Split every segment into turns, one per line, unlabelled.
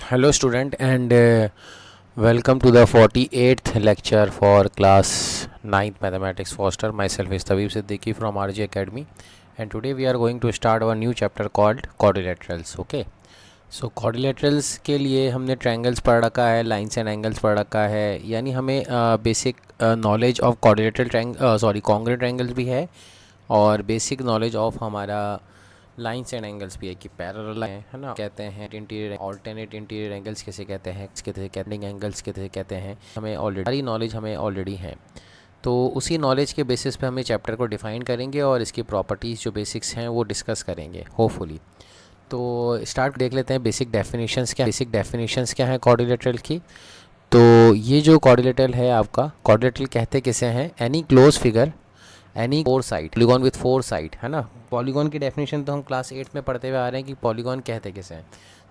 Hello, student, and welcome to the 48th lecture for class 9th Mathematics Foster. Myself is Tabib Siddiqui from RJ Academy, and today we are going to start our new chapter called quadrilaterals. Okay, so quadrilaterals के लिए हमने triangles पढ़ रखा है, lines and angles पढ़ रखा है, यानी हमें basic knowledge of quadrilateral congruent triangles भी है और बेसिक नॉलेज ऑफ हमारा लाइन्स एंड एंगल्स भी है कि पैरेलल है ना, कहते हैं इंटीरियर ऑल्टरनेट इंटीरियर एंगल्स कैसे कहते हैं, कैसे कैटिंग एंगल्स कैसे कहते हैं, हमें ऑलरेडी सारी नॉलेज हमें ऑलरेडी है। तो उसी नॉलेज के बेसिस पे हम चैप्टर को डिफ़ाइन करेंगे और इसकी प्रॉपर्टीज़ जो बेसिक्स हैं वो डिस्कस करेंगे होपफुली। तो स्टार्ट देख लेते हैं बेसिक डेफिनेशंस क्या है क्वाड्रिलेटरल की। तो ये जो क्वाड्रिलेटरल है आपका, क्वाड्रिलेटरल कहते किसे हैं, any close figure any four side polygon with four side, है ना। पॉलीगॉन की डेफिनेशन तो हम क्लास 8 में पढ़ते हुए आ रहे हैं कि पॉलीगॉन कहते किसे हैं।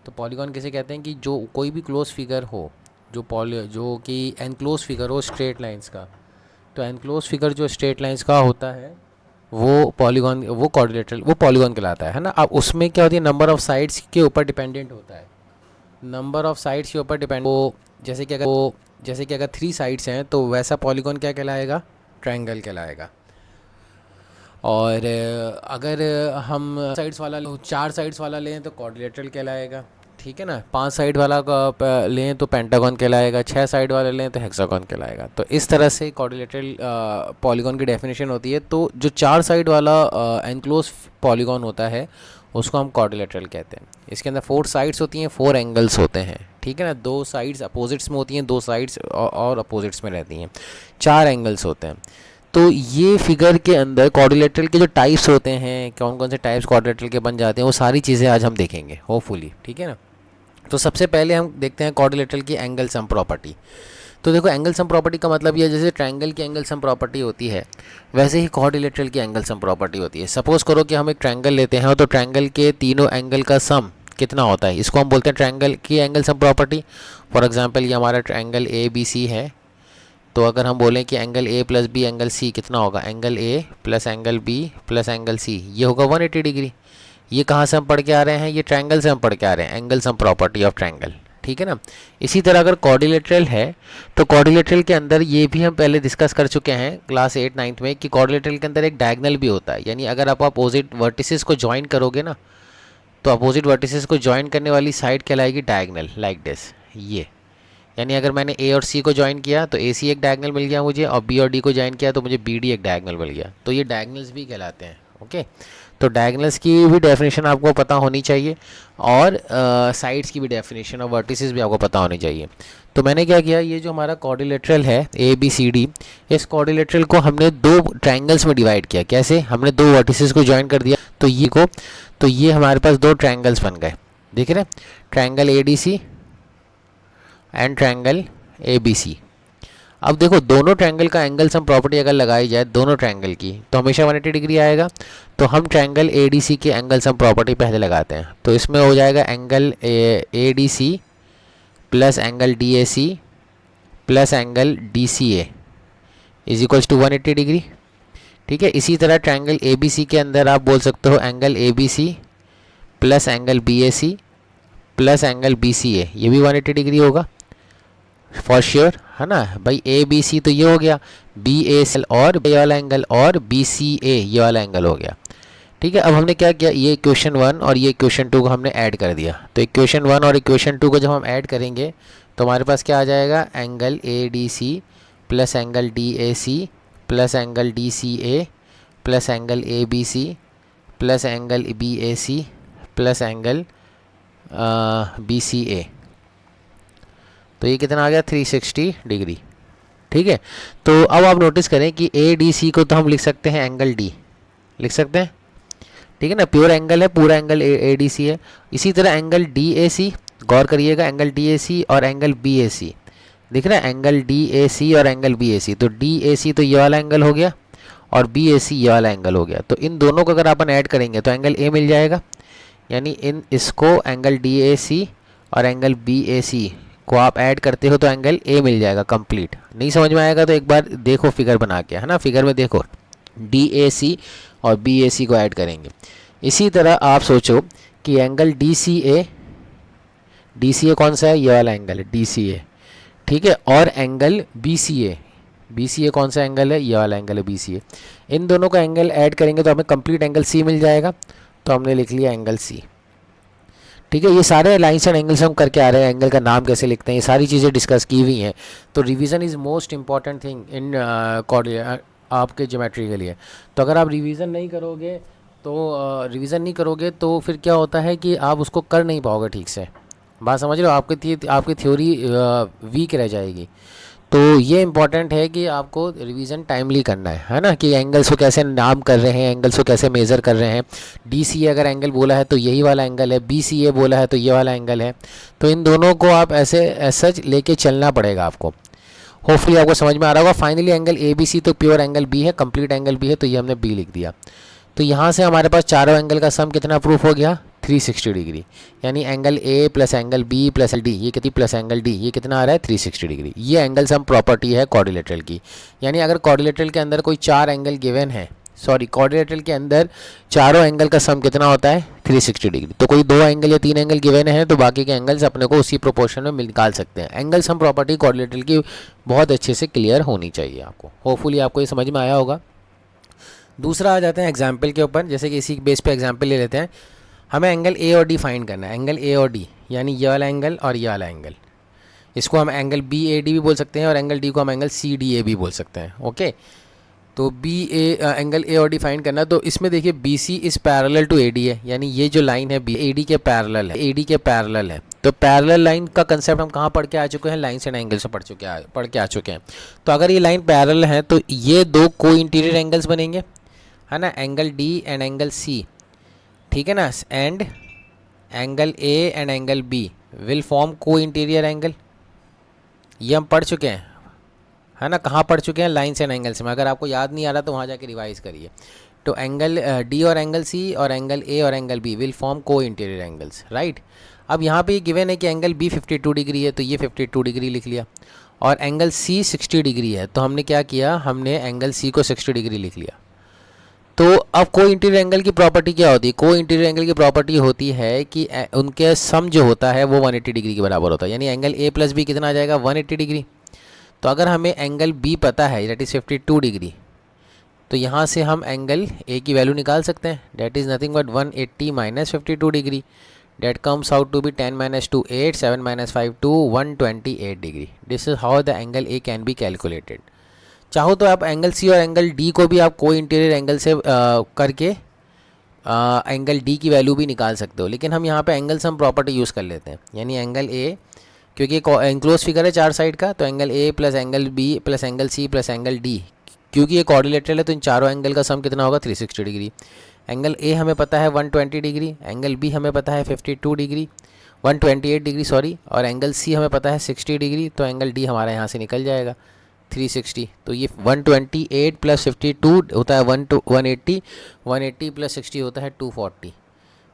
तो पॉलीगॉन किसे कहते हैं कि जो कोई भी क्लोज फिगर हो, जो कि एनक्लोज फिगर हो स्ट्रेट लाइंस का। तो एनक्लोज फिगर जो स्ट्रेट लाइंस का होता है वो पॉलीगॉन, वो क्वाड्रिलेटरल, वो पॉलीगॉन कहलाता है ना। अब उसमें क्या होती है, नंबर ऑफ साइड्स के ऊपर डिपेंडेंट होता है, नंबर ऑफ साइड्स के ऊपर डिपेंड। वो जैसे कि अगर 3 साइड्स हैं तो वैसा पॉलीगॉन क्या कहलाएगा, ट्रायंगल कहलाएगा। और अगर हम 4 साइड्स वाला लें तो क्वाड्रिलेटरल कहलाएगा, ठीक है ना। 5 साइड वाला लें तो पेंटागन कहलाएगा, 6 साइड वाला लें तो हेक्सागन कहलाएगा। तो इस तरह से क्वाड्रिलेटरल पॉलीगॉन की डेफिनेशन होती है। तो जो 4 साइड वाला एनक्लोज पॉलीगॉन होता है उसको हम क्वाड्रिलेटरल कहते हैं। इसके अंदर 4 साइड्स होती हैं, 4 एंगल्स होते हैं, ठीक है ना। 2 साइड्स अपोजिट्स में होती हैं, 2 साइड्स और अपोजिट्स में रहती हैं, 4 एंगल्स होते हैं। तो ये फिगर के अंदर क्वाड्रिलेटरल के जो टाइप्स होते हैं, कौन कौन से टाइप्स क्वाड्रिलेटरल के बन जाते हैं, वो सारी चीज़ें आज हम देखेंगे होपफुली, ठीक है ना। तो सबसे पहले हम देखते हैं क्वाड्रिलेटरल की एंगल सम प्रॉपर्टी। तो देखो, एंगल सम प्रॉपर्टी का मतलब ये, जैसे ट्रायंगल की एंगल सम प्रॉपर्टी होती है वैसे ही क्वाड्रिलेटरल की एंगल सम प्रॉपर्टी होती है। सपोज करो कि हम एक ट्रायंगल लेते हैं तो ट्रायंगल के तीनों एंगल का सम कितना होता है, इसको हम बोलते हैं ट्रायंगल की angle sum property. For example ये हमारा ट्रायंगल ए बी सी है। तो अगर हम बोलें कि angle A plus B angle C कितना होगा, angle A plus angle B plus angle C, ये होगा 180 डिग्री। ये कहाँ से हम पढ़ के आ रहे हैं, ये ट्रायंगल से हम पढ़ के आ रहे हैं, angle sum property of triangle, ठीक है ना। इसी तरह अगर क्वाड्रिलेटरल है तो क्वाड्रिलेटरल के अंदर ये भी हम पहले डिस्कस कर चुके हैं क्लास 8 9th में कि क्वाड्रिलेटरल के अंदर एक डायगनल भी होता है। यानी अगर आप अपोजिट वर्टिसेस को ज्वाइन करोगे ना, तो अपोजिट वर्टिसेस को ज्वाइन करने वाली साइड कहलाएगी डायगनल, लाइक दिस। ये यानी अगर मैंने ए और सी को ज्वाइन किया तो ए सी एक डायगनल मिल गया मुझे, और बी और डी को ज्वाइन किया तो मुझे बी डी एक डायगनल मिल गया। तो ये डायगनल्स भी कहलाते हैं, ओके। तो डायगनल्स की भी डेफिनेशन आपको पता होनी चाहिए और साइड्स की भी डेफिनेशन और वर्टिसेस भी आपको पता होनी चाहिए। तो मैंने क्या किया, ये जो हमारा क्वाड्रिलेटरल है ए बी सी डी, इस क्वाड्रिलेटरल को हमने 2 ट्रायंगल्स में डिवाइड किया। कैसे, हमने 2 वर्टिसेस को ज्वाइन कर दिया तो ये हमारे पास 2 ट्रायंगल्स बन गए, देख रहे हैं, triangle A D C and triangle A B C. अब देखो, दोनों ट्रायंगल का एंगल सम प्रॉपर्टी अगर लगाई जाए दोनों ट्रायंगल की तो हमेशा 180 डिग्री आएगा। तो हम ट्रायंगल ए डी सी के एंगल सम प्रॉपर्टी पहले लगाते हैं। तो इसमें हो जाएगा angle A D C plus angle D A C plus angle D C A is equals to 180 degree, ठीक है। इसी तरह ट्रायंगल ए बी सी के अंदर आप बोल सकते हो angle A B C plus angle B A C plus angle B C A, ये भी 180 डिग्री होगा फॉर श्योर, है ना भाई। ए बी सी तो ये हो गया, बी ए सी और ये वाला एंगल और बी सी ए ये वाला एंगल हो गया, ठीक है। अब हमने क्या किया, ये इक्वेशन 1 और ये इक्वेशन 2 को हमने ऐड कर दिया। तो इक्वेशन 1 और इक्वेशन 2 को जब हम ऐड करेंगे तो हमारे पास क्या आ जाएगा, angle A D C plus angle D A C plus angle D C A plus angle A B C plus angle B A C plus angle B C A. तो ये कितना आ गया, 360 डिग्री, ठीक है। तो अब आप नोटिस करें कि ए डी सी को तो हम लिख सकते हैं एंगल डी, लिख सकते हैं, ठीक है ना। प्योर एंगल है, पूरा एंगल ए डी सी है। इसी तरह एंगल डी ए सी, गौर करिएगा, एंगल डी ए सी और एंगल बी ए सी, दिख रहा है, एंगल डी ए सी और एंगल बी ए सी। तो डी ए सी तो ये वाला एंगल हो गया और बी ए सी ये वाला एंगल हो गया। तो इन दोनों को अगर अपन ऐड करेंगे तो एंगल ए मिल जाएगा। यानी इसको एंगल डी ए सी और एंगल बी ए सी को आप ऐड करते हो तो एंगल ए मिल जाएगा कंप्लीट। नहीं समझ में आएगा तो एक बार देखो फिगर बना के, है ना। फिगर में देखो, डी ए सी और बी ए सी को ऐड करेंगे। इसी तरह आप सोचो कि एंगल डी सी ए DCA कौन सा है, ये वाला एंगल है DCA, ठीक है। और एंगल BCA, BCA कौन सा एंगल है, ये वाला एंगल है BCA। इन दोनों का एंगल ऐड करेंगे तो हमें कंप्लीट एंगल C मिल जाएगा, तो हमने लिख लिया एंगल C, ठीक है। ये सारे लाइन्स एंड एंगल्स हम करके आ रहे हैं, एंगल का नाम कैसे लिखते हैं, ये सारी चीज़ें डिस्कस की हुई हैं। तो revision is most important thing in आपके ज्योमेट्री के लिए। तो अगर आप रिवीजन नहीं करोगे तो फिर क्या होता है कि आप उसको कर नहीं पाओगे ठीक से। बात समझ रहे हो, आपकी थ्योरी वीक रह जाएगी। तो ये इम्पॉर्टेंट है कि आपको रिवीजन टाइमली करना है ना, कि एंगल्स को कैसे नाम कर रहे हैं, एंगल्स को कैसे मेज़र कर रहे हैं। DCA अगर एंगल बोला है तो यही वाला एंगल है, BCA बोला है तो ये वाला एंगल है। तो इन दोनों को आप ऐसे सच लेके चलना पड़ेगा आपको। होपफुली आपको समझ में आ रहा होगा। फाइनली एंगल ABC तो प्योर एंगल B है, कंप्लीट एंगल B है, तो ये हमने B लिख दिया। तो यहाँ से हमारे पास चारों एंगल का सम कितना प्रूफ हो गया, 360 डिग्री। यानी angle A plus angle B plus D, ये कितनी प्लस एंगल D, ये कितना आ रहा है 360 डिग्री। ये एंगल सम प्रॉपर्टी है क्वाड्रिलेटरल की। यानी अगर क्वाड्रिलेटरल के अंदर कोई चार एंगल गिवन है, क्वाड्रिलेटरल के अंदर चारों एंगल का सम कितना होता है 360 डिग्री। तो कोई दो एंगल या तीन एंगल गिवन है तो बाकी के एंगल्स अपने को उसी प्रोपोर्शन में निकाल सकते हैं। एंगल सम प्रॉपर्टी क्वाड्रिलेटरल की बहुत अच्छे से क्लियर होनी चाहिए आपको। होपफुली आपको ये समझ में आया होगा। दूसरा आ जाते हैं एग्जाम्पल के ऊपर। जैसे कि इसी बेस पे एग्जाम्पल ले लेते हैं। हमें एंगल A और D फाइंड करना है। एंगल A और D यानी ये वाला एंगल और ये वाला एंगल, इसको हम एंगल BAD भी बोल सकते हैं और एंगल D को हम एंगल CDA भी बोल सकते हैं। ओके, तो एंगल A और D फाइंड करना। तो इसमें देखिए BC is parallel to AD है, यानी ये जो लाइन है AD के पैरेलल है, AD के पैरेलल है। तो पैरेलल लाइन का कंसेप्ट हम कहाँ पढ़ के आ चुके हैं, लाइन्स एंड एंगल से पढ़ के आ चुके हैं। तो अगर ये लाइन पैरेलल है तो ये दो को इंटीरियर एंगल्स बनेंगे, है ना, angle D and angle C, ठीक है ना। And angle A and angle B will form को इंटीरियर एंगल। ये हम पढ़ चुके हैं, है ना। कहाँ पढ़ चुके हैं, लाइन्स एंड एंगल्स में। अगर आपको याद नहीं आ रहा तो वहाँ जाके रिवाइज करिए। तो एंगल D और एंगल C और एंगल A और एंगल B विल फॉर्म को इंटीरियर एंगल्स, राइट। अब यहाँ पे गिवन है कि एंगल B 52 डिग्री है, तो ये 52 डिग्री लिख लिया। और एंगल C 60 डिग्री है, तो हमने क्या किया, हमने एंगल C को 60 डिग्री लिख लिया। तो अब को इंटीरियर एंगल की प्रॉपर्टी क्या होती है, को इंटीरियर एंगल की प्रॉपर्टी होती है कि उनके सम जो होता है वो 180 डिग्री के बराबर होता है। यानी एंगल A प्लस B कितना आ जाएगा, 180 डिग्री। तो अगर हमें एंगल B पता है दैट इज़ 52 डिग्री, तो यहाँ से हम एंगल A की वैल्यू निकाल सकते हैं। That is nothing but 180 minus 52 degree, that comes out to be 10 minus 2 8, 7 minus 5 2, 128 degree. This is how the angle A can be calculated. चाहो तो आप एंगल C और एंगल D को भी आप को इंटीरियर एंगल से करके एंगल D की वैल्यू भी निकाल सकते हो, लेकिन हम यहाँ पे एंगल सम प्रॉपर्टी यूज़ कर लेते हैं। यानी एंगल A, क्योंकि एनक्लोज फिगर है चार साइड का, तो angle A plus angle B plus angle C plus angle D, क्योंकि ये क्वाड्रिलेटरल है तो इन चारों एंगल का सम कितना होगा 360 डिग्री। एंगल A हमें पता है 120 डिग्री, एंगल B हमें पता है 52 डिग्री 128 डिग्री सॉरी, और एंगल C हमें पता है 60 डिग्री। तो एंगल D हमारा यहाँ से निकल जाएगा 360। तो ये 128 प्लस 52 होता है 180, 180 प्लस 60 होता है 240।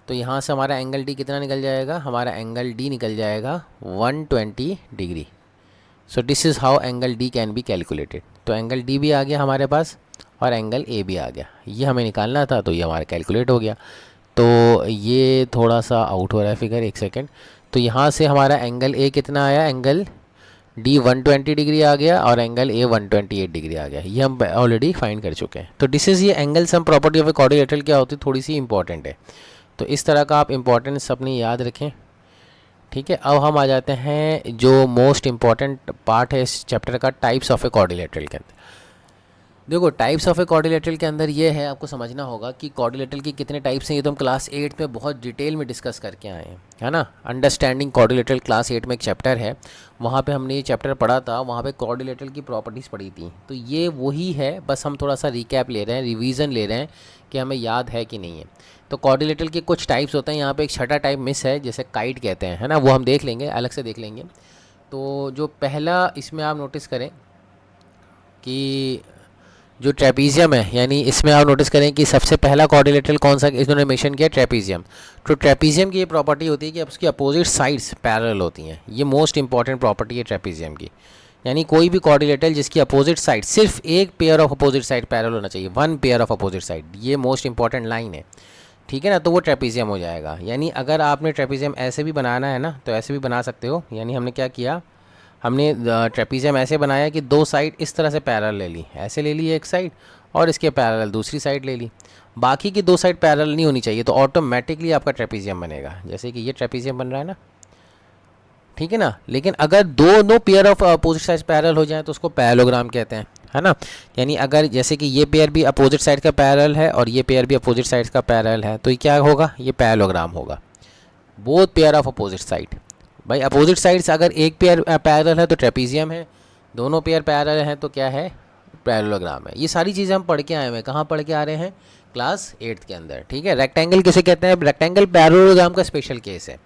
तो यहाँ से हमारा एंगल D कितना निकल जाएगा, हमारा एंगल D निकल जाएगा 120 degree. So this is how angle D can be calculated. तो एंगल D भी आ गया हमारे पास और एंगल A भी आ गया। ये हमें निकालना था तो ये हमारा कैलकुलेट हो गया। तो ये थोड़ा सा आउट हो रहा है फिगर, एक सेकेंड। तो यहाँ से हमारा एंगल A कितना आया, एंगल D 120 डिग्री आ गया और एंगल A 128 डिग्री आ गया। ये हम ऑलरेडी फाइंड कर चुके हैं। तो दिस इज़ ये angle sum property of a quadrilateral क्या होती है, थोड़ी सी इंपॉर्टेंट है। तो इस तरह का आप इम्पोर्टेंस अपनी याद रखें, ठीक है। अब हम आ जाते हैं जो मोस्ट इम्पॉर्टेंट पार्ट है इस चैप्टर का, टाइप्स ऑफ ए क्वाड्रिलेटरल के अंदर। देखो टाइप्स ऑफ ए क्वाड्रिलेटरल के अंदर ये है, आपको समझना होगा कि क्वाड्रिलेटरल की कितने टाइप्स हैं। ये तो हम क्लास 8 में बहुत डिटेल में डिस्कस करके आए हैं, है ना। अंडरस्टैंडिंग क्वाड्रिलेटरल क्लास 8 में एक चैप्टर है, वहाँ पे हमने ये चैप्टर पढ़ा था, वहाँ पे क्वाड्रिलेटरल की प्रॉपर्टीज़ पढ़ी थी। तो ये वही है, बस हम थोड़ा सा रिकैप ले रहे हैं, रिवीजन ले रहे हैं कि हमें याद है कि नहीं है। तो क्वाड्रिलेटरल के कुछ टाइप्स होते हैं, यहाँ पे एक छठा टाइप मिस है जिसे काइट कहते हैं, है ना, वो हम देख लेंगे, अलग से देख लेंगे। तो जो पहला इसमें आप नोटिस करें कि जो ट्रेपीजियम है, यानी इसमें आप नोटिस करें कि सबसे पहला क्वाड्रिलेटरल कौन सा इन्होंने मेंशन किया, ट्रेपीजियम। तो ट्रेपीजियम की ये प्रॉपर्टी होती है कि उसकी अपोजिट साइड्स पैरेलल होती हैं। ये मोस्ट इंपॉर्टेंट प्रॉपर्टी है ट्रेपीजियम की। यानी कोई भी क्वाड्रिलेटरल जिसकी अपोजिट साइड, सिर्फ एक pair of opposite side parallel होना चाहिए, one pair of opposite side, ये मोस्ट इंपॉर्टेंट लाइन है। ठीक है ना, तो वो ट्रेपीजियम हो जाएगा। यानी अगर आपने ट्रेपीजियम ऐसे भी बनाना है ना तो ऐसे भी बना सकते हो। यानी हमने क्या किया, हमने ट्रेपीजियम ऐसे बनाया कि दो साइड इस तरह से पैरेलल ले ली, ऐसे ले ली एक साइड और इसके पैरेलल दूसरी साइड ले ली, बाकी की दो साइड पैरेलल नहीं होनी चाहिए, तो ऑटोमेटिकली आपका ट्रेपीजियम बनेगा। जैसे कि ये ट्रेपीजियम बन रहा है ना, ठीक है ना। लेकिन अगर दोनों pair of opposite sides parallel हो जाएं तो उसको पैरेललोग्राम कहते हैं, है ना। यानी अगर जैसे कि ये पेयर भी अपोजिट साइड का पैरेलल है और ये पेयर भी अपोजिट साइड्स का पैरेलल है, तो ये क्या होगा, ये पैरेललोग्राम होगा। Both pair of opposite side, भाई अपोजिट साइड्स अगर एक पेयर पैरेलल है तो ट्रेपीजियम है, दोनों पेयर पैरेलल हैं तो क्या है, पैरेललोग्राम है। ये सारी चीज़ें हम पढ़ के आए हुए हैं, कहाँ पढ़ के आ रहे हैं, क्लास 8th के अंदर, ठीक है। रेक्टेंगल किसे कहते हैं, रेक्टेंगल पैरेललोग्राम का स्पेशल केस है।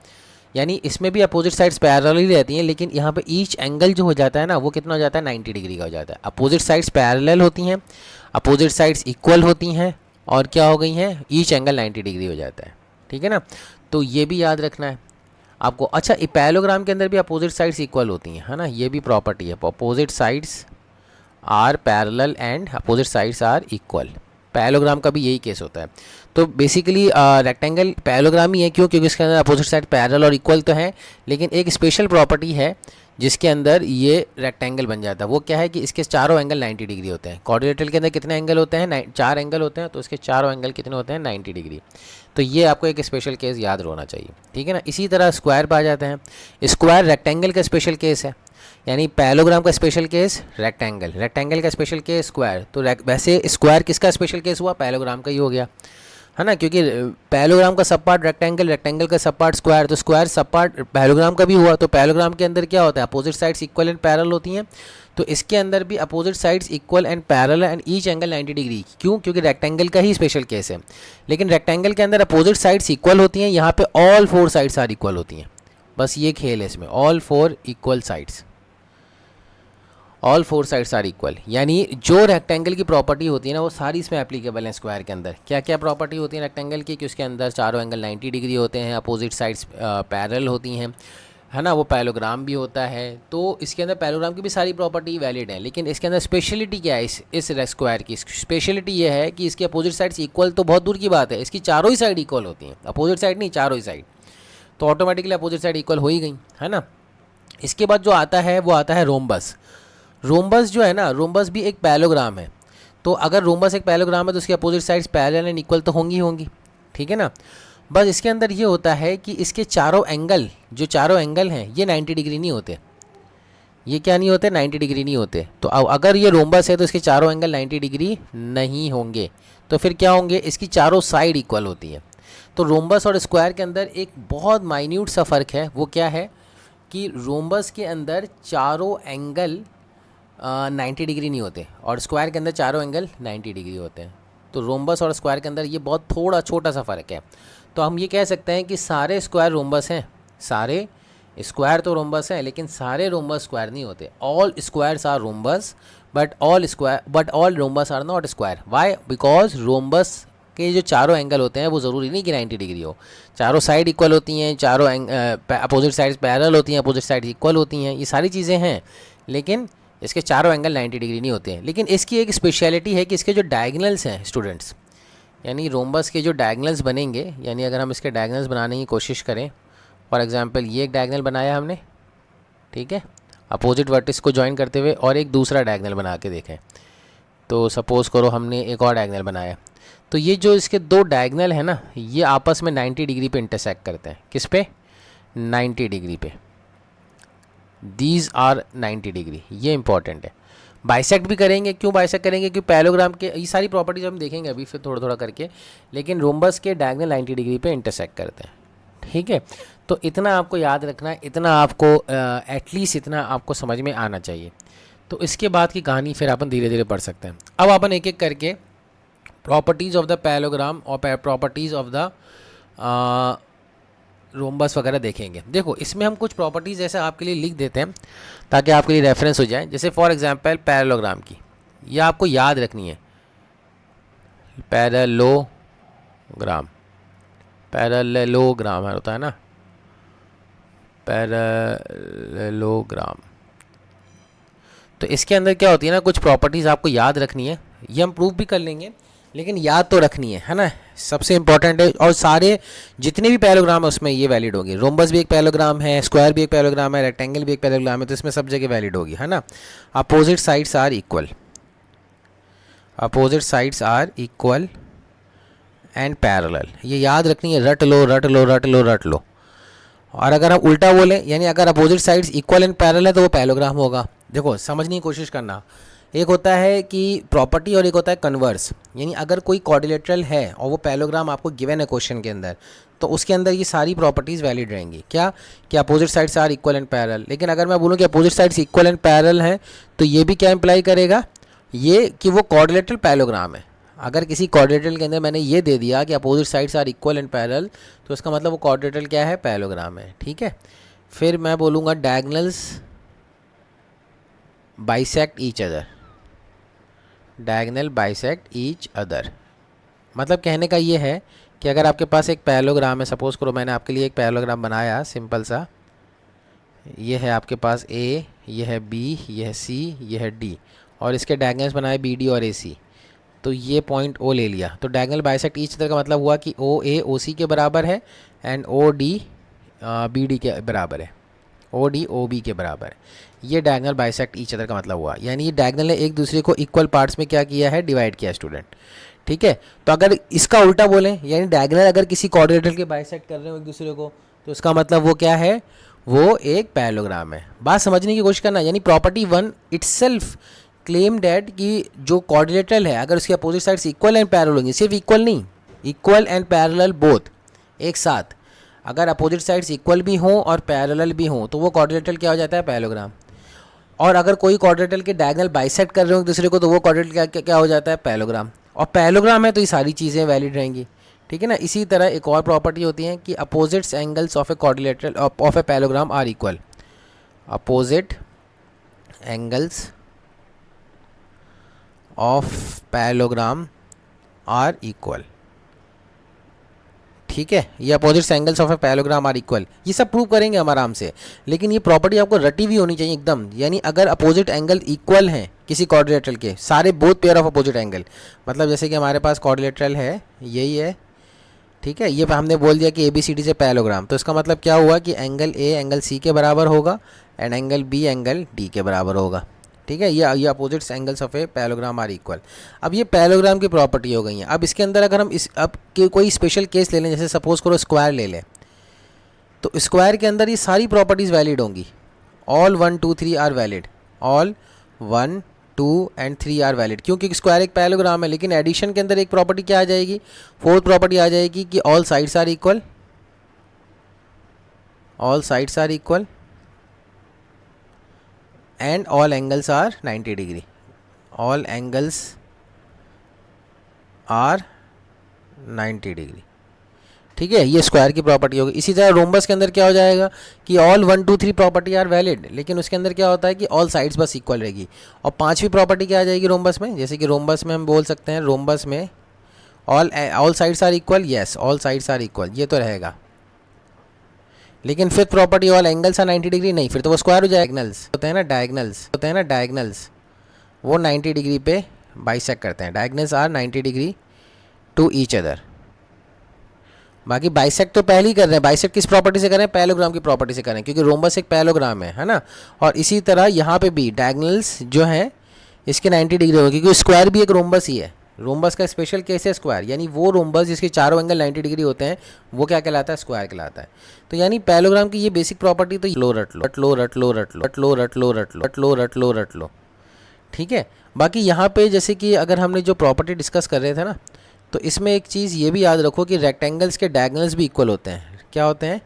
यानी इसमें भी अपोजिट साइड्स पैरेलल ही रहती हैं, लेकिन यहाँ पे ईच एंगल जो हो जाता है ना वो कितना हो जाता है, 90 डिग्री का हो जाता है। अपोजिट साइड्स पैरेलल होती हैं, अपोजिट साइड्स इक्वल होती हैं, और क्या हो गई हैं, ईच एंगल 90 डिग्री हो जाता है, ठीक है ना। तो ये भी याद रखना है आपको। अच्छा, पैरेललोग्राम के अंदर भी अपोजिट साइड्स इक्वल होती हैं, है ना, ये भी प्रॉपर्टी है। Opposite sides are parallel and opposite sides are equal. Parallelogram का भी यही केस होता है। तो बेसिकली रेक्टेंगल पैरेललोग्राम ही है, क्यों, क्योंकि इसके अंदर अपोजिट साइड पैरेलल और इक्वल तो है, लेकिन एक स्पेशल प्रॉपर्टी है जिसके अंदर ये रेक्टेंगल बन जाता है। वो क्या है कि इसके चारों एंगल 90 डिग्री होते हैं। क्वाड्रिलेटरल के अंदर कितने एंगल होते हैं, 4 एंगल होते हैं, तो इसके चारों एंगल कितने होते हैं, 90 डिग्री। तो ये आपको एक स्पेशल केस याद होना चाहिए, ठीक है ना। इसी तरह स्क्वायर पर आ जाते हैं। स्क्वायर रेक्टेंगल का स्पेशल केस है, यानी पैरेललोग्राम का स्पेशल केस रेक्टेंगल, रेक्टेंगल का स्पेशल केस स्क्वायर। तो वैसे स्क्वायर किसका स्पेशल केस हुआ, पैरेललोग्राम का ही हो गया, है ना, क्योंकि पैरेललोग्राम का सब पार्ट रेक्टेंगल, रेक्टेंगल का सब पार्ट स्क्वायर, तो स्क्वायर सब पार्ट पैरेललोग्राम का भी हुआ। तो पैरेललोग्राम के अंदर क्या होता है, opposite sides equal and parallel होती हैं, तो इसके अंदर भी opposite sides equal and parallel and each angle 90 degree. क्यों, क्योंकि रेक्टेंगल का ही स्पेशल केस है। लेकिन रेक्टेंगल के अंदर अपोजिट साइड्स इक्वल होती हैं, यहाँ पे ऑल 4 साइड्स आर इक्वल होती हैं। बस ये खेल है इसमें, all 4 equal sides, all 4 sides are equal. यानी जो रेक्टेंगल की प्रॉपर्टी होती है ना वो सारी इसमें एप्लीकेबल है। स्क्वायर के अंदर क्या क्या प्रॉपर्टी होती है रेक्टेंगल की, कि उसके अंदर चारों एंगल 90 डिग्री होते हैं, अपोजिट साइड्स पैरेलल होती हैं, है ना, वो पैरेललोग्राम भी होता है। तो इसके अंदर पैरेललोग्राम की भी सारी प्रॉपर्टी वैलिड है। लेकिन इसके अंदर स्पेशलिटी क्या है, इस स्क्वायर की स्पेशलिटी ये है कि इसकी अपोजिट साइड्स इक्वल तो बहुत दूर की बात है, इसकी चारों ही साइड इक्वल होती हैं, अपोजिट साइड नहीं, चारों ही साइड। तो ऑटोमेटिकली अपोजिट साइड इक्वल हो ही गई, है ना। इसके बाद जो आता है वो आता है रोम्बस। रोम्बस जो है ना, रोम्बस भी एक पैरेललोग्राम है। तो अगर रोम्बस एक पैरेललोग्राम है तो उसकी opposite sides parallel and equal तो होंगी होंगी, ठीक है ना। बस इसके अंदर ये होता है कि इसके चारों एंगल, जो चारों एंगल हैं ये 90 डिग्री नहीं होते। ये क्या नहीं होते, 90 डिग्री नहीं होते। तो अगर ये रोम्बस है तो इसके चारों एंगल 90 डिग्री नहीं होंगे, तो फिर क्या होंगे, इसकी चारों साइड इक्वल होती है। तो रोम्बस और स्क्वायर के अंदर एक बहुत माइन्यूट सा फ़र्क है। वो क्या है कि रोम्बस के अंदर चारों एंगल 90 डिग्री नहीं होते और स्क्वायर के अंदर चारों एंगल 90 डिग्री होते हैं। तो रोम्बस और स्क्वायर के अंदर ये बहुत थोड़ा छोटा सा फ़र्क है। तो हम ये कह सकते हैं कि सारे स्क्वायर रोम्बस हैं, सारे स्क्वायर तो रोम्बस हैं, लेकिन सारे रोम्बस स्क्वायर नहीं होते। All squares are rhombus but all rhombus are not square. Why, because rhombus के जो चारों एंगल होते हैं वो ज़रूरी नहीं कि 90 डिग्री हो, चारों साइड इक्वल होती हैं, चारों अपोजिट साइड्स पैरेलल होती हैं, अपोजिट साइड इक्वल होती हैं, ये सारी चीज़ें हैं, लेकिन इसके चारों एंगल 90 डिग्री नहीं होते हैं। लेकिन इसकी एक स्पेशलिटी है कि इसके जो डायगनल्स हैं स्टूडेंट्स, यानी रोम्बस के जो डायगनल्स बनेंगे, यानी अगर हम इसके डायगनल्स बनाने की कोशिश करें, फॉर एग्जांपल ये एक डायगनल बनाया हमने, ठीक है, अपोजिट वर्टिस को ज्वाइन करते हुए, और एक दूसरा डायगनल बना के देखें। तो सपोज़ करो हमने एक और डायगनल बनाया, तो ये जो इसके दो डायगनल है ना, ये आपस में 90 डिग्री पे इंटरसेक्ट करते हैं। किस पे, 90 डिग्री पे। दीज आर 90 डिग्री, ये इंपॉर्टेंट है। बाइसेक्ट भी करेंगे, क्यों बाइसेक्ट करेंगे, क्योंकि पैरेललोग्राम के ये सारी प्रॉपर्टीज हम देखेंगे अभी फिर थोड़ा थोड़ा करके, लेकिन रोम्बस के डायगनल 90 डिग्री पे इंटरसेक्ट करते हैं, ठीक है। तो इतना आपको याद रखना है, इतना आपको एटलीस्ट इतना आपको समझ में आना चाहिए। तो इसके बाद की कहानी फिर अपन धीरे धीरे पढ़ सकते हैं। अब अपन एक एक करके प्रॉपर्टीज़ ऑफ द पैरेललोग्राम और प्रॉपर्टीज़ ऑफ द रोम्बस वगैरह देखेंगे। देखो इसमें हम कुछ प्रॉपर्टीज़ ऐसे आपके लिए लिख देते हैं ताकि आपके लिए रेफरेंस हो जाए। जैसे फॉर एग्जांपल पैरेललोग्राम की, ये आपको याद रखनी है, पैरेललोग्राम, पैरेललोग्राम होता है ना, पैरेललोग्राम। तो इसके अंदर क्या होती है ना, कुछ प्रॉपर्टीज़ आपको याद रखनी है, ये हम प्रूफ भी कर लेंगे, लेकिन याद तो रखनी है ना, सबसे इंपॉर्टेंट है। और सारे जितने भी पैराग्राम है उसमें ये वैलिड होगी। रोम्बस भी एक पैराग्राम है, स्क्वायर भी एक पैराग्राम है, रेक्टेंगल भी एक पैराग्राम है, तो इसमें सब जगह वैलिड होगी, है ना। Opposite sides are equal, opposite sides are equal and parallel, ये याद रखनी है, रट लो रट लो रट लो रट लो। और अगर हम उल्टा बोलें, यानी अगर opposite sides equal and parallel है तो वो पैराग्राम होगा। देखो समझने की कोशिश करना, एक होता है कि प्रॉपर्टी और एक होता है कन्वर्स। यानी अगर कोई क्वाड्रिलेटरल है और वो पैराग्राम आपको गिवन है क्वेश्चन के अंदर, तो उसके अंदर ये सारी प्रॉपर्टीज़ वैलिड रहेंगी। क्या कि opposite sides are equal and parallel. लेकिन अगर मैं बोलूँ कि opposite sides equal and parallel हैं, तो ये भी क्या इंप्लाई करेगा, ये कि वो क्वाड्रिलेटरल पैराग्राम है। अगर किसी क्वाड्रिलेटरल के अंदर मैंने ये दे दिया कि opposite sides are equal and parallel, तो इसका मतलब वो क्वाड्रिलेटरल क्या है, पैराग्राम है। ठीक है, फिर मैं बोलूँगा diagonals bisect each other, diagonal bisect each other. मतलब कहने का ये है कि अगर आपके पास एक पैराग्राम है, सपोज़ करो मैंने आपके लिए एक पैराग्राम बनाया सिंपल सा, ये है आपके पास ए, ये है बी, ये है सी, ये है डी, और इसके डायगोनल्स बनाए बी डी और ए सी। तो ये पॉइंट ओ ले लिया, तो डायगोनल बाइसेक्ट ईच अदर का मतलब हुआ कि ओ ए ओ सी के बराबर है and O D B D के बराबर है, ओ डी ओ बी के बराबर है। ये डायगोनल बाइसेक्ट ईच अदर का मतलब हुआ, यानी ये डायगोनल ने एक दूसरे को इक्वल पार्ट्स में क्या किया है, डिवाइड किया स्टूडेंट। ठीक है, तो अगर इसका उल्टा बोलें, यानी डायगोनल अगर किसी क्वाड्रिलेटरल के बाइसेक्ट कर रहे हो एक दूसरे को, तो इसका मतलब वो क्या है, वो एक पैरेललोग्राम है। बात समझने की कोशिश करना, यानी प्रॉपर्टी 1 इटसेल्फ क्लेम डैट कि जो क्वाड्रिलेटरल है अगर उसके opposite sides equal and parallel होंगी, सिर्फ इक्वल नहीं, इक्वल एंड पैरेलल बोथ एक साथ, अगर अपोजिट साइड्स इक्वल भी हों और पैरेलल भी हों, तो वो क्वाड्रिलेटरल क्या हो जाता है, पैरेललोग्राम। और अगर कोई क्वाड्रिलेटरल के डायगोनल बाइसेक्ट कर रहे हो एक दूसरे को, तो वो क्वाड्रिलेटरल क्या हो जाता है, पैरेललोग्राम। और पैरेललोग्राम है तो ये सारी चीज़ें वैलिड रहेंगी। ठीक है ना। इसी तरह एक और प्रॉपर्टी होती है कि opposites angles of a quadrilateral of a parallelogram are equal, opposite angles of parallelogram are equal. ठीक है, ये opposite angles of a parallelogram are equal, ये सब प्रूव करेंगे हम आराम से। लेकिन ये प्रॉपर्टी आपको रटी हुई होनी चाहिए एकदम, यानी अगर अपोजिट एंगल इक्वल हैं किसी क्वाड्रिलेटरल के, सारे both pair of opposite angle, मतलब जैसे कि हमारे पास क्वाड्रिलेटरल है, यही है। ठीक है, ये हमने बोल दिया कि ए बी सी डी से पैरेललोग्राम, तो इसका मतलब क्या हुआ कि एंगल ए एंगल सी के बराबर होगा and angle B angle D के बराबर होगा। ठीक है, ये opposites angles of a parallelogram are equal. अब ये पैरेललोग्राम की प्रॉपर्टी हो गई है। अब इसके अंदर अगर हम अब कोई स्पेशल केस ले लें, जैसे सपोज करो स्क्वायर ले लें, तो स्क्वायर के अंदर ये सारी प्रॉपर्टीज़ वैलिड होंगी, all 1 2 3 are valid, all 1 2 and 3 are valid. क्योंकि स्क्वायर एक पैरेललोग्राम है, लेकिन एडिशन के अंदर एक प्रॉपर्टी क्या आ जाएगी, फोर्थ प्रॉपर्टी आ जाएगी कि all sides are equal, all sides are equal and all angles are 90 degree, all angles are 90 degree. ठीक है, ये स्क्वायर की प्रॉपर्टी होगी। इसी तरह रोम्बस के अंदर क्या हो जाएगा कि ऑल 1 2 3 प्रॉपर्टी आर वैलिड, लेकिन उसके अंदर क्या होता है कि ऑल साइड्स बस इक्वल रहेगी। और पांचवी प्रॉपर्टी क्या आ जाएगी रोम्बस में, जैसे कि रोम्बस में हम बोल सकते हैं, रोम्बस में all sides are equal, yes all sides are equal, ये तो रहेगा। लेकिन fifth property all angles are 90 degree नहीं, फिर तो वो स्क्वायर हो जाएगा। डायगोनल्स होते हैं ना, डायगोनल्स होते हैं ना, डायगोनल्स वो 90 डिग्री पे बाइसेक्ट करते हैं, diagonals are 90 degree to each other. बाकी बाइसेक्ट तो पहले ही कर रहे हैं, बाइसेक्ट किस प्रॉपर्टी से कर रहे हैं, पैरेललोग्राम की प्रॉपर्टी से कर रहे हैं, क्योंकि रोम्बस एक पैरेललोग्राम है ना। और इसी तरह यहाँ पे भी डायगोनल्स जो हैं इसके 90 डिग्री होगी, क्योंकि स्क्वायर भी एक रोम्बस ही है। रोम्बस का स्पेशल केस है स्क्वायर, यानी वो रोम्बस जिसके चारों एंगल 90 डिग्री होते हैं वो क्या कहलाता है, स्क्वायर कहलाता है। तो यानी पैरेललोग्राम की ये बेसिक प्रॉपर्टी तो लो रट लो रट लो रट लो रट लो रट लो रट लो रट लो रट लो रट लो रट लो। ठीक है, बाकी यहाँ पे जैसे कि अगर हमने जो प्रॉपर्टी डिस्कस कर रहे थे ना, तो इसमें एक चीज़ ये भी याद रखो कि रेक्टेंगल्स के डायगोनल्स भी इक्वल होते हैं। क्या होते हैं,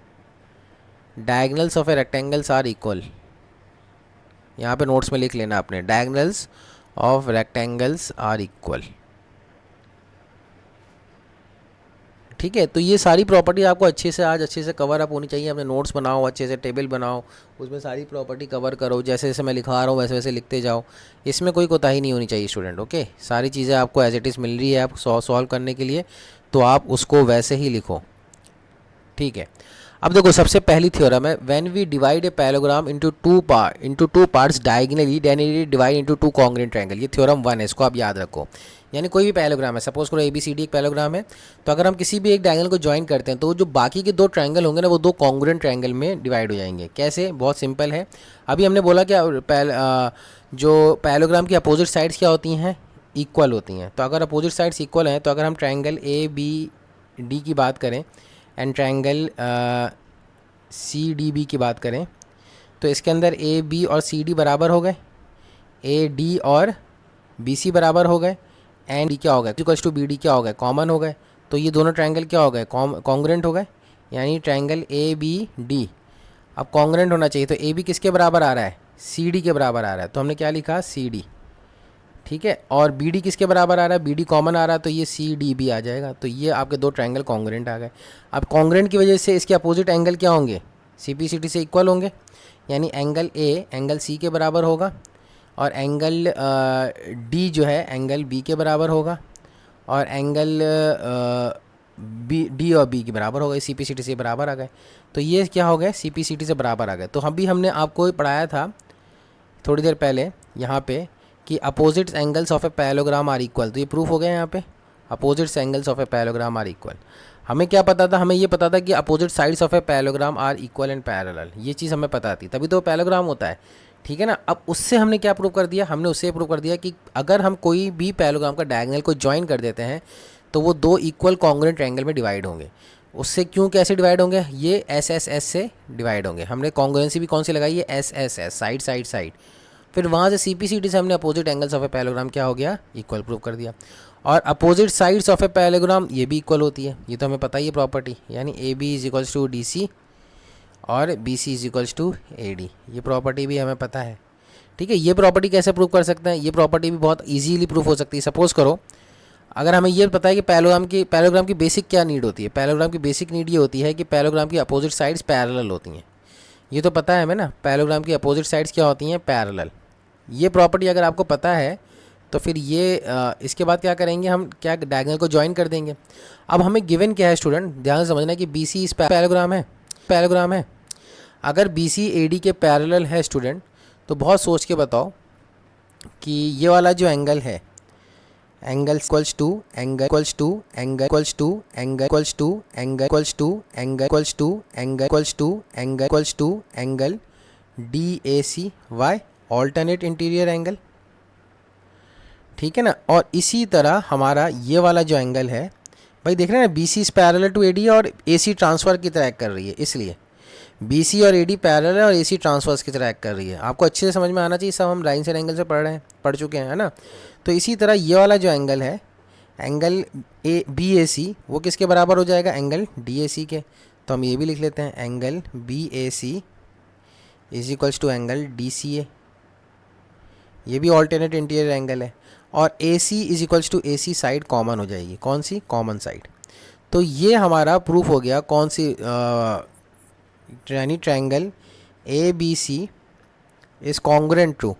diagonals of a rectangles are equal. यहाँ पे नोट्स में लिख लेना आपने, diagonals of rectangles are equal. ठीक है, तो ये सारी प्रॉपर्टी आपको अच्छे से कवर अप होनी चाहिए। अपने नोट्स बनाओ, अच्छे से टेबल बनाओ, उसमें सारी प्रॉपर्टी कवर करो, जैसे जैसे मैं लिखा रहा हूँ वैसे वैसे लिखते जाओ। इसमें कोई कोताही नहीं होनी चाहिए स्टूडेंट। ओके, सारी चीज़ें आपको एज इट इज़ मिल रही है आप सॉल्व करने के लिए, तो आप उसको वैसे ही लिखो। ठीक है, अब देखो सबसे पहली थ्योरम है, when we divide a parallelogram into two parts diagonally then it divide into two congruent triangle. ये थ्योरम 1 है, इसको आप याद रखो। यानी कोई भी पैरेललोग्राम है, सपोज करो ABCD एक पैरेललोग्राम है, तो अगर हम किसी भी एक डायगोनल को ज्वाइन करते हैं तो जो बाकी के दो ट्रायंगल होंगे ना वो दो कॉन्ग्रुएंट ट्रायंगल में डिवाइड हो जाएंगे। कैसे? बहुत सिंपल है। अभी हमने बोला क्या जो पैरेललोग्राम की अपोजिट साइड्स क्या होती हैं? इक्वल होती हैं। तो अगर अपोजिट साइड्स इक्वल हैं तो अगर हम ट्रायंगल ABD की बात करें एंड ट्रायंगल CDB की बात करें तो इसके अंदर AB और CD बराबर हो गए, AD और BC बराबर हो गए, एंड क्या हो गए इक्वल्स टू BD क्या हो गए? कॉमन हो गए। तो ये दोनों ट्रायंगल क्या हो गए? कॉन्ग्रुएंट हो गए, यानी ट्रायंगल ABD अब कॉन्ग्रुएंट होना चाहिए। तो AB किसके बराबर आ रहा है? CD के बराबर आ रहा है, तो हमने क्या लिखा? CD, ठीक है। और BD किसके बराबर आ रहा है? BD कॉमन आ रहा है, तो ये CDB आ जाएगा। तो ये आपके दो ट्रायंगल कॉन्ग्रुएंट आ गए। अब कॉन्ग्रुएंट की वजह से इसके अपोजिट एंगल क्या होंगे? CPCD से इक्वल होंगे, यानी एंगल A एंगल C के बराबर होगा और एंगल D जो है एंगल B के बराबर होगा और एंगल D और B के बराबर हो गए। CPCD से बराबर आ गए, तो ये क्या हो गए? CPCD से बराबर आ गए। तो हमने आपको पढ़ाया था थोड़ी देर पहले यहाँ पे कि opposite angles of a parallelogram are equal. तो ये प्रूफ हो गया यहाँ पे, opposite angles of a parallelogram are equal. हमें क्या पता था? हमें ये पता था कि opposite sides of a parallelogram are equal and parallel. ये चीज़ हमें पता थी, तभी तो पैरेललोग्राम होता है, ठीक है ना। अब उससे हमने क्या प्रूव कर दिया? हमने उससे प्रूव कर दिया कि अगर हम कोई भी पैरेललोग्राम का डायगोनल को ज्वाइन कर देते हैं तो वो दो इक्वल कॉन्ग्रुएंट ट्रायंगल में डिवाइड होंगे। उससे कैसे डिवाइड होंगे? ये SSS से डिवाइड होंगे। हमने कॉन्ग्रुएंसी भी कौन सी लगाई है? SSS, side side side. फिर वहाँ से CPCD से हमने opposite angles of a parallelogram क्या हो गया? इक्वल प्रूव कर दिया। और opposite sides of a parallelogram ये भी इक्वल होती है, ये तो हमें पता ही है प्रॉपर्टी, यानी AB is equals to DC और BC is equals to AD। ये प्रॉपर्टी भी हमें पता है, ठीक है। ये प्रॉपर्टी कैसे प्रूव कर सकते हैं? ये प्रॉपर्टी भी बहुत ईजीली प्रूफ हो सकती है। सपोज करो अगर हमें ये पता है कि पैरेललोग्राम की बेसिक क्या नीड होती है? पैरेललोग्राम की बेसिक नीड ये होती है कि पैरेललोग्राम की अपोजिट साइड्स पैरेलल होती हैं। ये तो पता है हमें ना, पैरेललोग्राम की अपोजिट साइड्स क्या होती हैं? पैरेलल। ये प्रॉपर्टी अगर आपको पता है तो फिर ये इसके बाद क्या करेंगे? हम क्या डायगोनल को ज्वाइन कर देंगे। अब हमें गिवन क्या है स्टूडेंट? ध्यान से समझना कि BC इस पैरेललोग्राम है। अगर BC AD के पैरेलल है स्टूडेंट, तो बहुत सोच के बताओ कि ये वाला जो एंगल है, angle equals to angle equals to angle equals to angle equals to angle equals to angle equals to angle equals to angle equals to angle DAC why alternate interior angle, ठीक है ना। और इसी तरह हमारा ये वाला जो एंगल है भाई, देख रहे हैं ना, BC is parallel to AD और AC ट्रांसफ़र की तरह एक्ट कर रही है, इसलिए BC और AD पैरेलल है और AC ट्रांसवर्स की तरह एक्ट कर रही है। आपको अच्छे से समझ में आना चाहिए, सब हम लाइन साइड एंगल से पढ़ चुके हैं, है ना। तो इसी तरह ये वाला जो एंगल है, एंगल BAC, वो किसके बराबर हो जाएगा? एंगल DAC के। तो हम ये भी लिख लेते हैं, angle BAC is equals to angle DCA। ये भी ऑल्टरनेट इंटीरियर एंगल है। और AC is equals to AC side common हो जाएगी। कौन सी? Common side. तो ये हमारा प्रूफ हो गया कौन सी, यानी triangle ABC is congruent to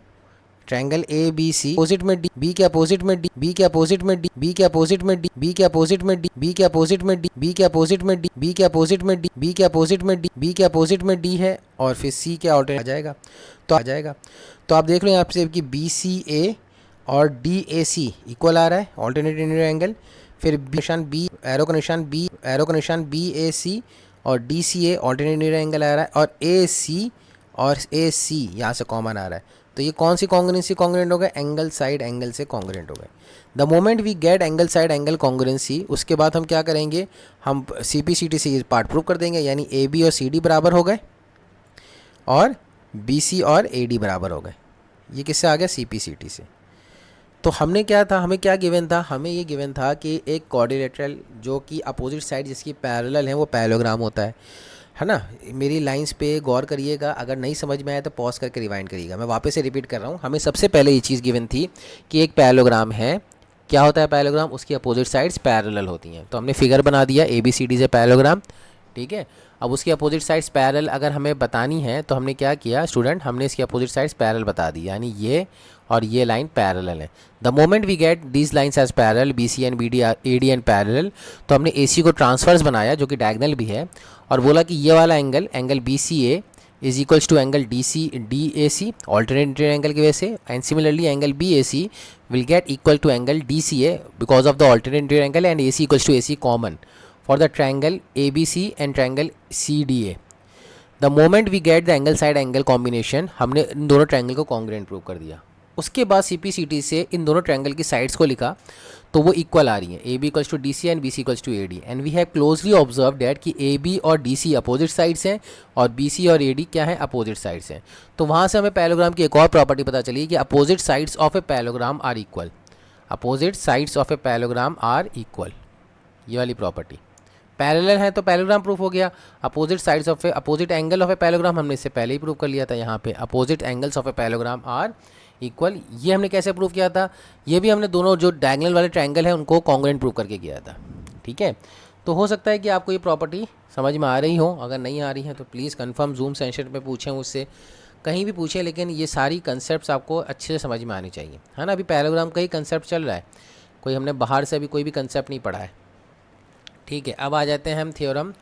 triangle ABC opposite में D, B के अपोजिट में D, B के अपोजिट में D, B के अपोजिट में D, B के अपोजिट में D, B के अपोजिट में D, B के अपोजिट में D, B के अपोजिट में D, B के अपोजिट में D, B के अपोजिट में D है और फिर C के ऑल्टरनेट आ जाएगा। तो आप देख लो यहाँ से कि BCA और DAC इक्वल आ रहा है, ऑल्टरनेट इंटीरियर एंगल। फिर एरो का निशान BAC और DCA ऑल्टरनेट इंटीरियर एंगल आ रहा है और AC और AC यहाँ से कॉमन आ रहा है। तो ये कौन सी कॉन्ग्रुएंसी कॉन्ग्रुएंट हो गए? एंगल साइड एंगल से कॉन्ग्रुएंट हो गए। The moment we get angle side angle congruency, उसके बाद हम क्या करेंगे? हम CPCD से ये पार्ट प्रूव कर देंगे, यानी AB और CD बराबर हो गए और BC और AD बराबर हो गए। ये किससे आ गया? CPCD से। तो हमने क्या था, हमें क्या गिवन था? हमें ये गिवन था कि एक क्वाड्रिलेटरल जो कि अपोजिट साइड जिसकी पैरेलल है वो पैरेललोग्राम होता है ना। मेरी लाइंस पे गौर करिएगा, अगर नहीं समझ में आया तो पॉज करके रिवाइंड करिएगा। मैं वापस से रिपीट कर रहा हूँ। हमें सबसे पहले ये चीज़ गिवन थी कि एक पैरेललोग्राम है। क्या होता है पैरेललोग्राम? उसकी अपोजिट साइड्स पैरेलल होती हैं। तो हमने फिगर बना दिया ABCD से पैरेललोग्राम, ठीक है। अब उसकी अपोजिट साइड्स पैरेलल अगर हमें बतानी है तो हमने क्या किया स्टूडेंट, हमने इसकी अपोजिट साइड्स पैरेलल बता दी, यानी ये और ये लाइन पैरेलल है। The moment we get these lines as parallel, B C and B D A D and parallel, तो हमने ए सी को ट्रांसफर्स बनाया जो कि डायगनल भी है, और बोला कि ये वाला angle B C A is equals to angle D A C alternate interior angle की वजह से, and similarly angle B A C will get equal to angle D C A because of the alternate interior angle, and A C equals to A C common for the triangle A B C and triangle C D A. The moment we get the angle side angle combination, हमने इन दोनों triangle को congruent prove कर दिया। उसके बाद CPCT से इन दोनों triangle की साइड्स को लिखा तो वो इक्वल आ रही है, A B equals to D C and B C equals to A D, and we have closely observe that कि ए बी और डी सी अपोजिट साइड्स हैं और बी सी और ए डी क्या है, अपोजिट साइड्स हैं। तो वहाँ से हमें पैरेललोग्राम की एक और प्रॉपर्टी पता चली कि opposite sides of a parallelogram are equal, opposite sides of a parallelogram are equal, ये वाली प्रॉपर्टी। पैरेलल है तो पैरेललोग्राम प्रूफ हो गया। Opposite sides of A opposite angle of a parallelogram हमने इससे पहले ही प्रूव कर लिया था, यहाँ पे opposite angles of a parallelogram are equal. ये हमने कैसे प्रूव किया था, ये भी हमने दोनों जो डायगोनल वाले ट्रायंगल हैं उनको कॉन्ग्रुएंट प्रूव करके किया था। ठीक है, तो हो सकता है कि आपको ये प्रॉपर्टी समझ में आ रही हो, अगर नहीं आ रही है तो प्लीज़ कंफर्म जूम सेशन पे पूछें मुझसे, कहीं भी पूछें, लेकिन ये सारी कंसेप्ट आपको अच्छे से समझ में आनी चाहिए, है ना। अभी पैरेललोग्राम का ही कंसेप्ट चल रहा है, कोई हमने बाहर से अभी कोई भी कंसेप्ट नहीं पढ़ा है। ठीक है, अब आ जाते हैं हम थ्योरम,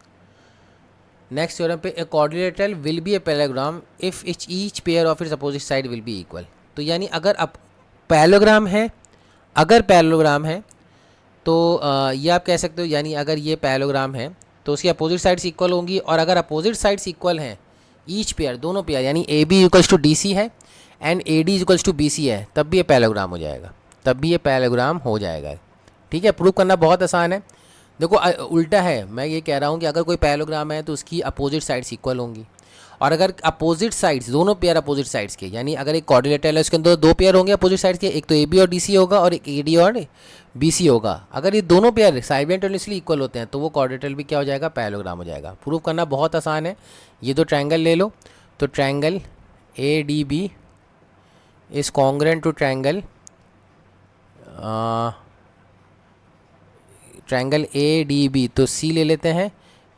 नेक्स्ट थ्योरम पे। A quadrilateral will be a parallelogram if each pair of its opposite side will be equal. तो यानी अगर अब पैरेललोग्राम है, अगर पैरेललोग्राम है तो ये आप कह सकते हो, यानी अगर ये पैरेललोग्राम है तो उसकी अपोजिट साइड्स इक्वल होंगी, और अगर अपोजिट साइड्स इक्वल हैं ईच पेयर, दोनों पेयर, यानी A B equals to D C है and A D equals to B C है, तब भी ये पैरेललोग्राम हो जाएगा, तब भी ये पैरेललोग्राम हो जाएगा। ठीक है, प्रूव करना बहुत आसान है। देखो उल्टा है, मैं ये कह रहा हूँ कि अगर कोई पैरेललोग्राम है तो उसकी अपोजिट साइड्स इक्वल होंगी, और अगर अपोजिट साइड्स दोनों पेयर अपोजिट साइड्स के, यानी अगर एक क्वाड्रिलेटरल है उसके अंदर दो पेयर होंगे अपोजिट साइड्स के, एक तो ए बी और डी सी होगा और एक ए डी और बी सी होगा, अगर ये दोनों पेयर साइमल्टेनियसली इक्वल होते हैं तो वो क्वाड्रिलेटरल भी क्या हो जाएगा, पैरेललोग्राम हो जाएगा। प्रूव करना बहुत आसान है। ये दो ट्रायंगल ले लो, तो triangle A D B is congruent to triangle triangle A D B, तो सी ले लेते हैं,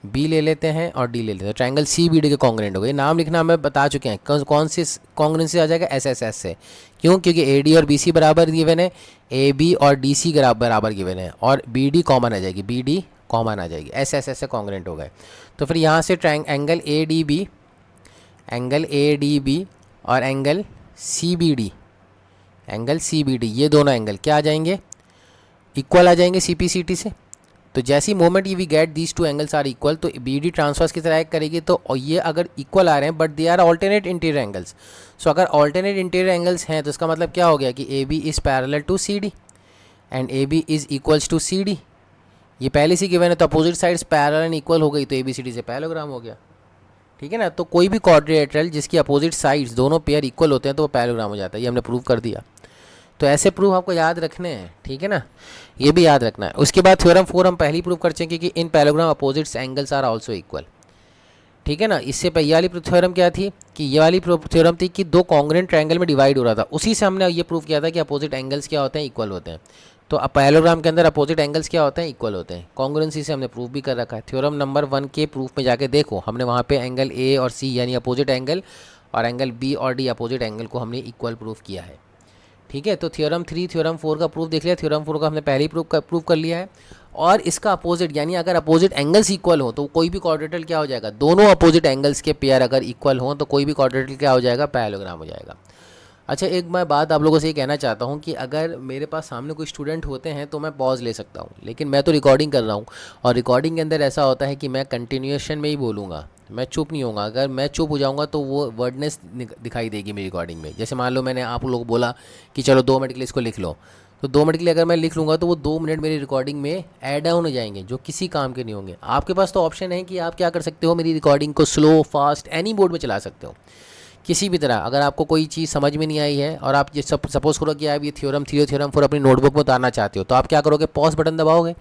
बी ले लेते हैं और डी ले लेते हैं, ट्रायंगल सी बी डी के कॉन्ग्रुएंट हो गए। नाम लिखना हमें बता चुके हैं, कौन सी कॉन्ग्रुएंसी आ जाएगा, एस एस एस से। क्यों, क्योंकि ए डी और बी सी बराबर गिवन है, ए बी और डी सी बराबर गिवन है, और बी डी कॉमन आ जाएगी, बी डी कॉमन आ जाएगी, एस एस एस से कॉन्ग्रुएंट हो गए। तो फिर यहाँ से angle A D B, angle A D B और angle C B D, angle C B D, ये दोनों एंगल क्या आ जाएंगे, इक्वल आ जाएंगे CPCT से। तो जैसी मोमेंट ये we get these two angles are equal, तो बी डी ट्रांसफर्स की तरह एक्ट करेगी। तो ये अगर इक्वल आ रहे हैं but they are alternate interior angles, so अगर ऑल्टरनेट इंटीरियर एंगल्स हैं तो इसका मतलब क्या हो गया कि A B is parallel to C D and A B is equals to C D. ये पहले से गिवन है, तो opposite sides parallel and equal हो गई, तो ए बी सी डी से पैरेललोग्राम हो गया। ठीक है ना, तो कोई भी क्वाड्रिलेटरल जिसकी अपोजिट साइड्स दोनों पेयर इक्वल होते हैं तो वो पैरेललोग्राम हो जाता है, ये हमने प्रूव कर दिया। तो ऐसे प्रूफ आपको याद रखने हैं, ठीक है ना, ये भी याद रखना है। उसके बाद थ्योरम 4 हम पहले ही प्रूव कर चुके कि in parallelogram opposites angles are also equal. ठीक है ना, इससे पहले वाली थ्योरम क्या थी कि ये वाली थ्योरम थी कि दो कॉन्ग्रुएंट ट्रायंगल में डिवाइड हो रहा था, उसी से हमने ये प्रूव किया था कि अपोजिट एंगल्स क्या होते हैं, इक्वल होते हैं। तो अब पैरेललोग्राम के अंदर अपोजिट एंगल्स क्या होते हैं, इक्वल होते हैं। कॉन्ग्रुएंसी से हमने प्रूफ भी कर रखा है। थ्योरम नंबर 1 के प्रूफ में जाके देखो, हमने वहाँ पे एंगल ए और सी यानी अपोजिट एंगल और एंगल बी और डी अपोजिट एंगल को हमने इक्वल प्रूफ किया है। ठीक है, तो थ्योरम 3 थ्योरम 4 का प्रूफ देख लिया, थ्योरम 4 का हमने पहले ही प्रूफ कर लिया है। और इसका अपोजिट, यानी अगर अपोजिट एंगल्स इक्वल हो तो कोई भी क्वाड्रेटल क्या हो जाएगा, दोनों अपोजिट एंगल्स के पेयर अगर इक्वल हो तो कोई भी क्वाड्रेटल क्या हो जाएगा, पैरेललोग्राम हो जाएगा। अच्छा, एक मैं बात आप लोगों से ये कहना चाहता हूँ कि अगर मेरे पास सामने कोई स्टूडेंट होते हैं तो मैं पॉज ले सकता हूँ, लेकिन मैं तो रिकॉर्डिंग कर रहा हूँ, और रिकॉर्डिंग के अंदर ऐसा होता है कि मैं कंटिन्यूएशन में ही बोलूँगा, मैं चुप नहीं होऊंगा। अगर मैं चुप हो जाऊँगा तो वो वर्डनेस दिखाई देगी मेरी रिकॉर्डिंग में। जैसे मान लो मैंने आप लोग बोला कि चलो 2 मिनट के लिए इसको लिख लो, तो 2 मिनट के लिए अगर मैं लिख लूँगा तो वो 2 मिनट मेरी रिकॉर्डिंग में ऐड डाउन हो जाएंगे, जो किसी काम के नहीं होंगे। आपके पास तो ऑप्शन है कि आप क्या कर सकते हो, मेरी रिकॉर्डिंग को स्लो फास्ट एनी मोड में चला सकते हो, किसी भी तरह। अगर आपको कोई चीज़ समझ में नहीं आई है और आप ये सपोज करो कि आप ये थ्योरम 3 थ्योरम 4 अपनी नोटबुक में उतारना चाहते हो, तो आप क्या करोगे, पॉज बटन दबाओगे,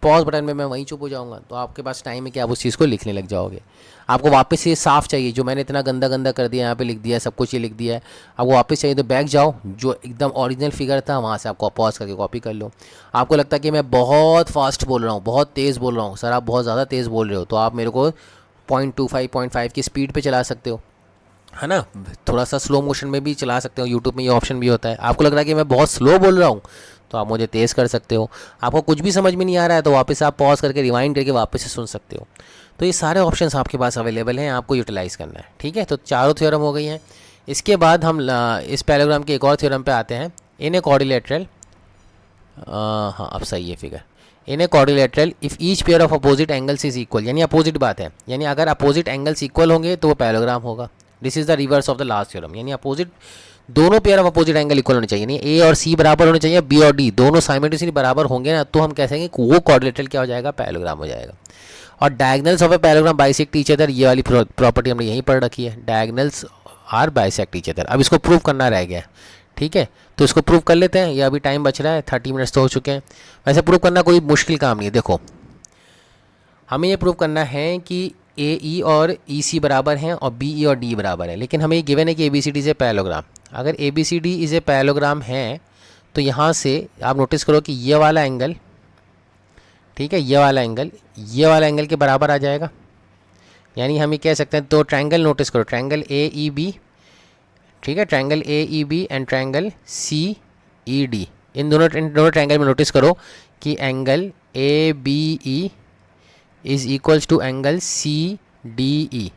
पॉज बटन में मैं वहीं चुप हो जाऊंगा, तो आपके पास टाइम है कि आप उस चीज़ को लिखने लग जाओगे। आपको वापस ये साफ़ चाहिए, जो मैंने इतना गंदा गंदा कर दिया, यहाँ पे लिख दिया है, सब कुछ ये लिख दिया है, आपको वापस चाहिए तो बैक जाओ, जो एकदम ओरिजिनल फिगर था वहाँ से आपको पॉज करके कॉपी कर लो। आपको लगता है कि मैं बहुत फास्ट बोल रहा हूँ, बहुत तेज़ बोल रहा हूँ, सर आप बहुत ज़्यादा तेज़ बोल रहे हो, तो आप मेरे को 0.25 0.5 की स्पीड पे चला सकते हो, है ना। थोड़ा सा स्लो मोशन में भी चला सकते हो, यूट्यूब में ये ऑप्शन भी होता है। आपको लग रहा है कि मैं बहुत स्लो बोल रहा हूँ तो आप मुझे तेज़ कर सकते हो। आपको कुछ भी समझ में नहीं आ रहा है तो वापस आप पॉज करके रिवाइंड करके वापस से सुन सकते हो। तो ये सारे ऑप्शंस आपके पास अवेलेबल हैं, आपको यूटिलाइज़ करना है, ठीक है। तो चारों थ्योरम हो गई हैं। इसके बाद हम इस पैराग्राम के एक और थ्योरम पे आते हैं, इन ए क्वाड्रिलेटरल। हाँ अब सही है figure. In a quadrilateral if each pair of opposite angles is equal, यानी अपोजिट बात है, यानी अगर अपोजिट एंगल्स इक्वल होंगे तो वो पैराग्राम होगा। This is the reverse of the last theorem, यानी अपोजिट दोनों pair of opposite angle equal होने चाहिए, यानी ए और सी बराबर होने चाहिए, बी और डी दोनों साइमल्टेनियसली बराबर होंगे ना, तो हम कह सकेंगे कि वो क्वाड्रिलेटरल क्या हो जाएगा, पैराग्राम हो जाएगा। और diagonals of a parallelogram bisect each other, ये वाली प्रॉपर्टी हमने यहीं पढ़ रखी है, diagonals are bisect each other. अब इसको प्रूव करना रह गया, ठीक है। तो इसको प्रूव कर लेते हैं, ये अभी टाइम बच रहा है, 30 मिनट्स तो हो चुके हैं। वैसे प्रूव करना कोई मुश्किल काम नहीं है। देखो हमें ये प्रूव करना है कि ए ई और ई सी बराबर हैं और बी ई और डी बराबर है, लेकिन हमें ये गिवन है कि A B C D is a parallelogram. अगर A B C D is a parallelogram है तो यहाँ से आप नोटिस करो कि ये वाला एंगल, ठीक है, ये वाला एंगल के बराबर आ जाएगा। यानी हम ये कह सकते हैं, तो ट्रायंगल नोटिस करो, ट्रायंगल ए ई बी, ठीक है, triangle A E B and triangle C E D, इन दोनों ट्रायंगल में नोटिस करो कि angle A B E is equals to angle C D E,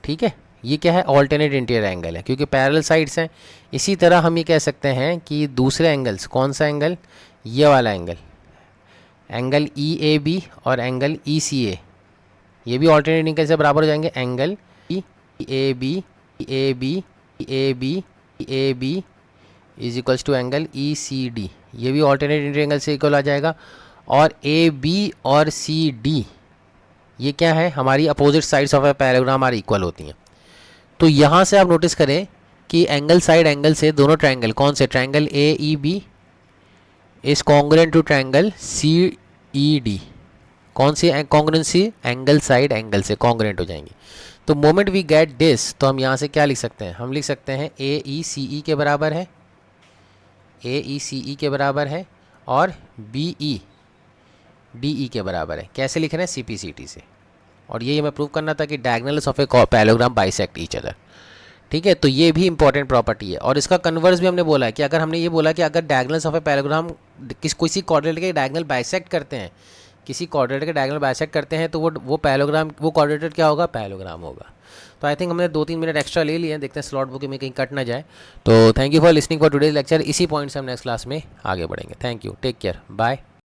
ठीक है। ये क्या है, ऑल्टरनेट इंटीरियर एंगल है क्योंकि पैरेलल साइड्स हैं। इसी तरह हम ये कह सकते हैं कि दूसरे एंगल्स, कौन सा एंगल, ये वाला angle, angle E A B और एंगल ई सी ए, ये भी ऑल्टरनेट एंगल से बराबर हो जाएंगे। Angle E A B A B A B A B is equals to angle E C D, ये भी ऑल्टरनेट इंटीरियर एंगल से इक्वल आ जाएगा। और ए बी और सी डी ये क्या है, हमारी opposite sides of a parallelogram are equal होती हैं। तो यहाँ से आप नोटिस करें कि एंगल साइड एंगल से दोनों ट्रायंगल, कौन से, triangle A E B is congruent to triangle C E D, कौन सी कॉन्ग्रुएंसी, एंगल साइड एंगल से कॉन्ग्रुएंट हो जाएंगी। तो मोमेंट वी गेट दिस, तो हम यहाँ से क्या लिख सकते हैं, हम लिख सकते हैं ए ई सी ई के बराबर है, ए ई सी ई के बराबर है, और बी ई डी ई के बराबर है। कैसे लिख रहे हैं, सी पी सी टी से। और ये हमें प्रूव करना था कि diagonals of a parallelogram bisect each other, ठीक है। तो ये भी इंपॉर्टेंट प्रॉपर्टी है। और इसका कन्वर्स भी हमने बोला है कि अगर हमने ये बोला कि अगर डायगोनल्स ऑफ ए पैरेललोग्राम किसी क्वाड्रिलेटरल के डायगोनल बाइसेक्ट करते हैं, किसी क्वाड्रिलेटरल के डायगोनल बाइसेक्ट करते हैं, तो वो पैरेललोग्राम, वो क्वाड्रिलेटरल क्या होगा, पैरेललोग्राम होगा। तो आई थिंक हमने 2-3 मिनट एक्स्ट्रा ले लिए हैं, देखते हैं स्लॉट बुक में कहीं कट ना जाए। तो thank you for listening for today's lecture. इसी पॉइंट से हम नेक्स्ट क्लास में आगे बढ़ेंगे। Thank you, take care, bye.